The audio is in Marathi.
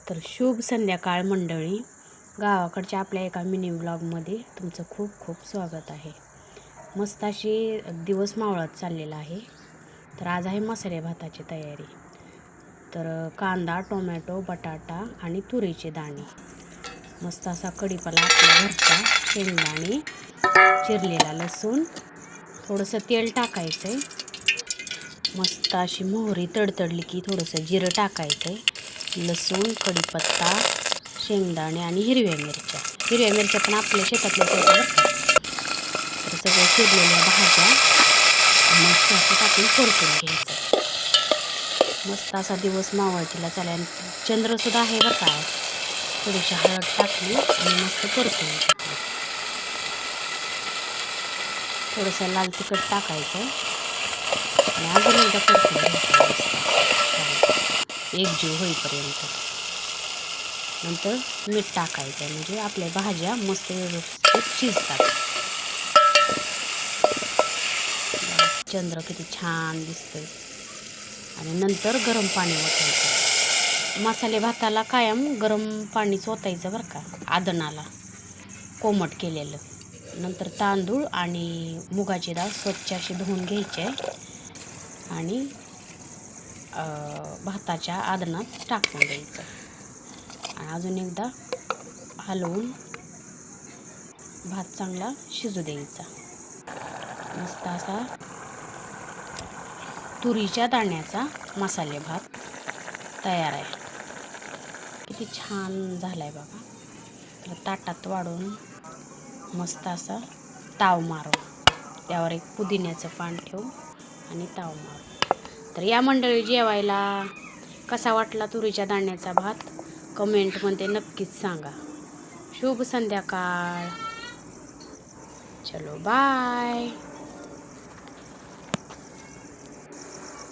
तर शुभ संध्याकाळ मंडळी, गावाकडच्या आपल्या एका मिनी व्लॉगमध्ये तुमचं खूप खूप स्वागत आहे. मस्त अशी दिवस मावळत चाललेला आहे. तर आज आहे मसाले भाताची तयारी. तर कांदा, टोमॅटो, बटाटा आणि तुरीचे दाणे, मस्त असा कढीपत्ता आपल्या घरचा, शेंगदाणे, चिरलेला लसूण, थोडंसं तेल टाकायचं आहे. मस्त अशी मोहरी तडतडली की थोडंसं जिरं टाकायचं आहे. लसूण, कढीपत्ता, शेंगदाणे आणि हिरव्या मिरच्या पण आपल्या शेतातल्या बरं का. तर सगळ्या चिरलेल्या भाज्या मस्त असं टाकून परतून घ्यायचं. मस्त असा दिवस मावळतीला चालेल. चंद्रसुद्धा आहे बरं का. थोडीशी हळद टाकली आणि मस्त परतून घेतली. थोडंसं लाल तिखट टाकायचं आणि अजून एकदा परतून घ्यायचं एकजीव होईपर्यंत. नंतर मीठ टाकायचं म्हणजे आपल्या भाज्या मस्त व्यवस्थित शिजतात. चंद्र किती छान दिसतोय. आणि नंतर गरम पाणी ओतायचं. मसाले भाताला कायम गरम पाणीच ओतायचं बरं का, आदनाला कोमट केलेलं. नंतर तांदूळ आणि मुगाची डाळ स्वच्छ अशी धुवून घ्यायची आणि भाताच्या आदनात टाकून द्यायचं आणि अजून एकदा हलवून भात चांगला शिजू द्यायचा. मस्त असा तुरीच्या दाण्याचा मसाले भात तयार आहे. किती छान झालाय बघा. तर ताटात वाढून मस्त असा ताव मारू, त्यावर एक पुदिन्याचं पान ठेवू आणि ताव मारू. तर या मंडळी, जेवायला कसा वाटला तुरीच्या दाण्याचा भात कमेंटमध्ये नक्कीच सांगा. शुभ संध्याकाळ. चलो बाय.